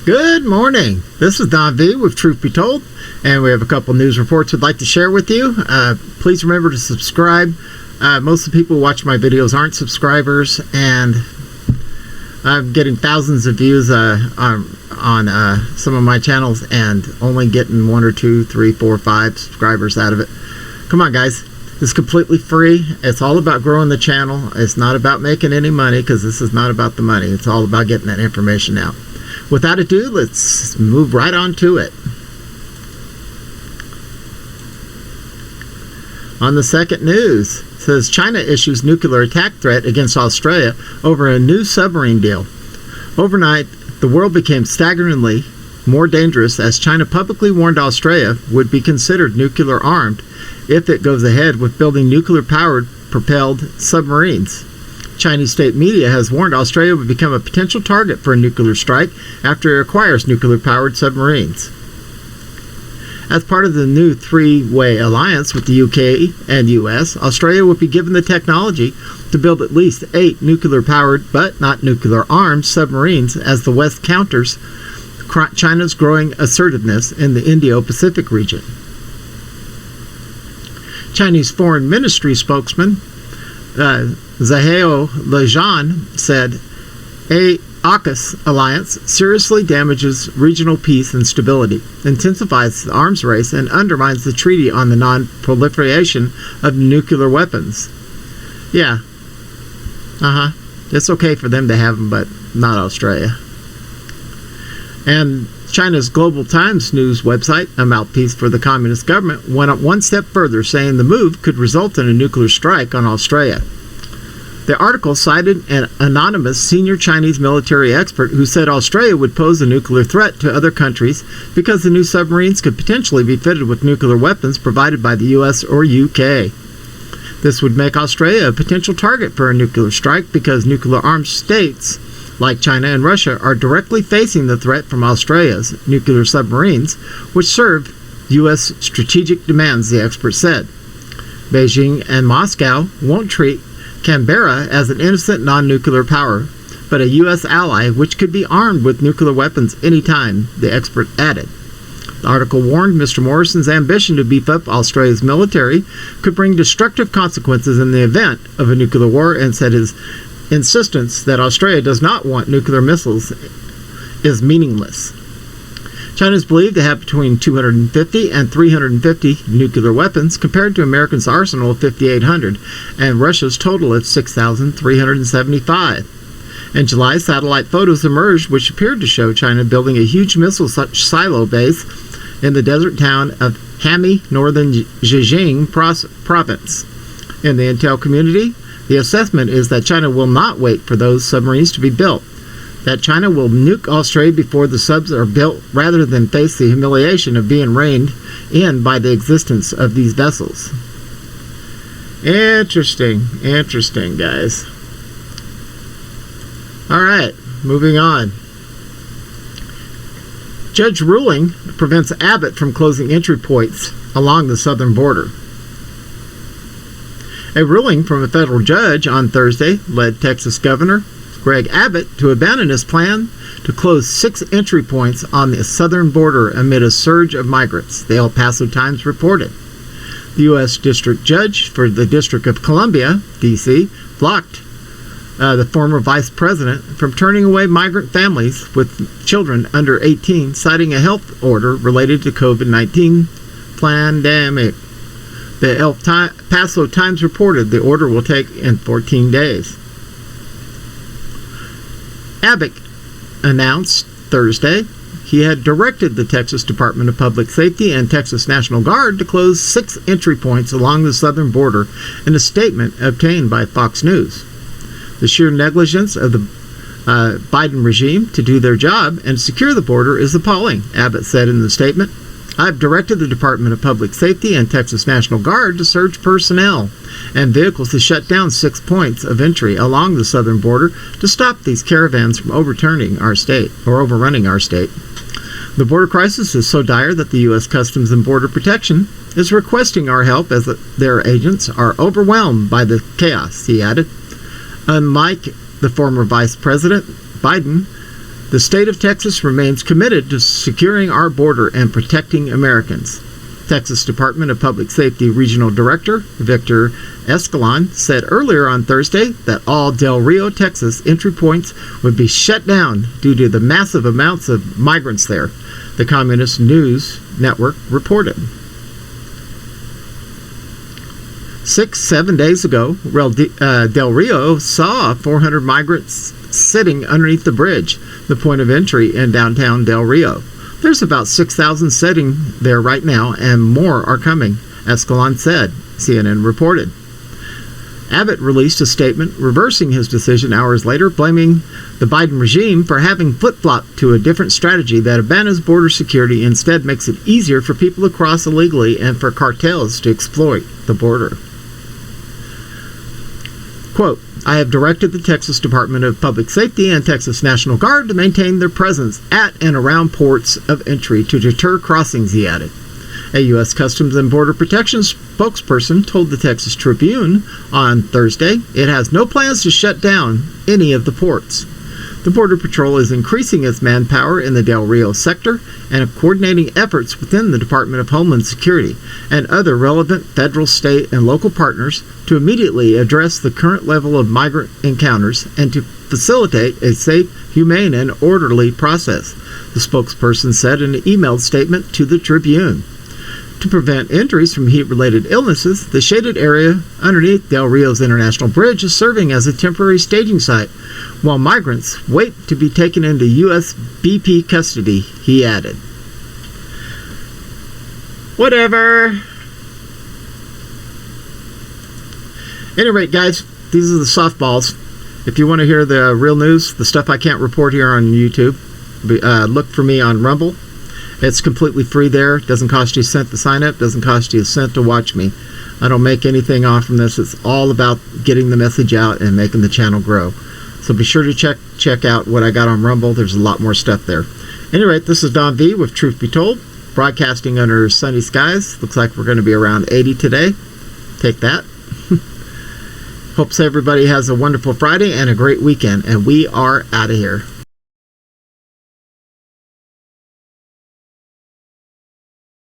Good morning. This is Don V with Truth Be Told, and we have a couple news reports we'd like to share with you. Please remember to subscribe. Most of the people who watch my videos aren't subscribers, and I'm getting thousands of views on some of my channels and only getting 1 or 2, 3, 4, 5 subscribers out of it. Come on, guys. It's completely free. It's all about growing the channel. It's not about making any money, because this is not about the money. It's all about getting that information out. Without ado, let's move right on to it. On the second news, it says China issues nuclear attack threat against Australia over a new submarine deal. Overnight, the world became staggeringly more dangerous as China publicly warned Australia would be considered nuclear armed if it goes ahead with building nuclear-powered propelled submarines. Chinese state media has warned Australia would become a potential target for a nuclear strike after it acquires nuclear-powered submarines. As part of the new three-way alliance with the UK and US, Australia would be given the technology to build at least 8 nuclear-powered but not nuclear-armed submarines as the West counters China's growing assertiveness in the Indo-Pacific region. Chinese Foreign Ministry spokesman Zhao Lijian said a AUKUS alliance seriously damages regional peace and stability, intensifies the arms race, and undermines the treaty on the non-proliferation of nuclear weapons. Yeah. It's okay for them to have them, but not Australia. And China's Global Times news website, a mouthpiece for the communist government, went up one step further, saying the move could result in a nuclear strike on Australia. The article cited an anonymous senior Chinese military expert who said Australia would pose a nuclear threat to other countries because the new submarines could potentially be fitted with nuclear weapons provided by the US or UK. This would make Australia a potential target for a nuclear strike because nuclear-armed states like China and Russia are directly facing the threat from Australia's nuclear submarines, which serve U.S. strategic demands, the expert said. Beijing and Moscow won't treat Canberra as an innocent non-nuclear power, but a U.S. ally which could be armed with nuclear weapons anytime, the expert added. The article warned Mr. Morrison's ambition to beef up Australia's military could bring destructive consequences in the event of a nuclear war, and said his insistence that Australia does not want nuclear missiles is meaningless. China is believed to have between 250 and 350 nuclear weapons, compared to America's arsenal of 5,800 and Russia's total of 6,375. In July, satellite photos emerged which appeared to show China building a huge missile silo base in the desert town of Hami, northern Zhejiang province. In the intel community, the assessment is that China will not wait for those submarines to be built, that China will nuke Australia before the subs are built rather than face the humiliation of being reined in by the existence of these vessels. Interesting, guys. Alright, moving on. Judge ruling prevents Abbott from closing entry points along the southern border. A ruling from a federal judge on Thursday led Texas Governor Greg Abbott to abandon his plan to close 6 entry points on the southern border amid a surge of migrants, the El Paso Times reported. The U.S. District Judge for the District of Columbia, D.C., blocked the former vice president from turning away migrant families with children under 18, citing a health order related to COVID-19 pandemic. The El Paso Times reported the order will take in 14 days. Abbott announced Thursday he had directed the Texas Department of Public Safety and Texas National Guard to close 6 entry points along the southern border in a statement obtained by Fox News. The sheer negligence of the Biden regime to do their job and secure the border is appalling, Abbott said in the statement. I've directed the Department of Public Safety and Texas National Guard to surge personnel and vehicles to shut down 6 points of entry along the southern border to stop these caravans from overrunning our state. The border crisis is so dire that the U.S. Customs and Border Protection is requesting our help as their agents are overwhelmed by the chaos, he added. Unlike the former Vice President Biden, The state of Texas remains committed to securing our border and protecting Americans. Texas Department of Public Safety Regional Director Victor Escalon said earlier on Thursday that all Del Rio, Texas entry points would be shut down due to the massive amounts of migrants there, the Communist News Network reported. 7 days ago, Del Rio saw 400 migrants sitting underneath the bridge, the point of entry in downtown Del Rio. There's about 6,000 sitting there right now, and more are coming, Escalon said, CNN reported. Abbott released a statement reversing his decision hours later, blaming the Biden regime for having flip-flopped to a different strategy that abandons border security and instead makes it easier for people to cross illegally and for cartels to exploit the border. Quote, I have directed the Texas Department of Public Safety and Texas National Guard to maintain their presence at and around ports of entry to deter crossings, he added. A U.S. Customs and Border Protection spokesperson told the Texas Tribune on Thursday it has no plans to shut down any of the ports. The Border Patrol is increasing its manpower in the Del Rio sector and coordinating efforts within the Department of Homeland Security and other relevant federal, state, and local partners to immediately address the current level of migrant encounters and to facilitate a safe, humane, and orderly process, the spokesperson said in an emailed statement to the Tribune. To prevent injuries from heat-related illnesses, the shaded area underneath Del Rio's International Bridge is serving as a temporary staging site, while migrants wait to be taken into U.S. BP custody, he added. Whatever. At any rate, guys, these are the softballs. If you want to hear the real news, the stuff I can't report here on YouTube, look for me on Rumble. It's completely free there. It doesn't cost you a cent to sign up. Doesn't cost you a cent to watch me. I don't make anything off from this. It's all about getting the message out and making the channel grow. So be sure to check out what I got on Rumble. There's a lot more stuff there. At any rate, this is Don V with Truth Be Told, broadcasting under sunny skies. Looks like we're going to be around 80 today. Take that. Hopes everybody has a wonderful Friday and a great weekend. And we are out of here.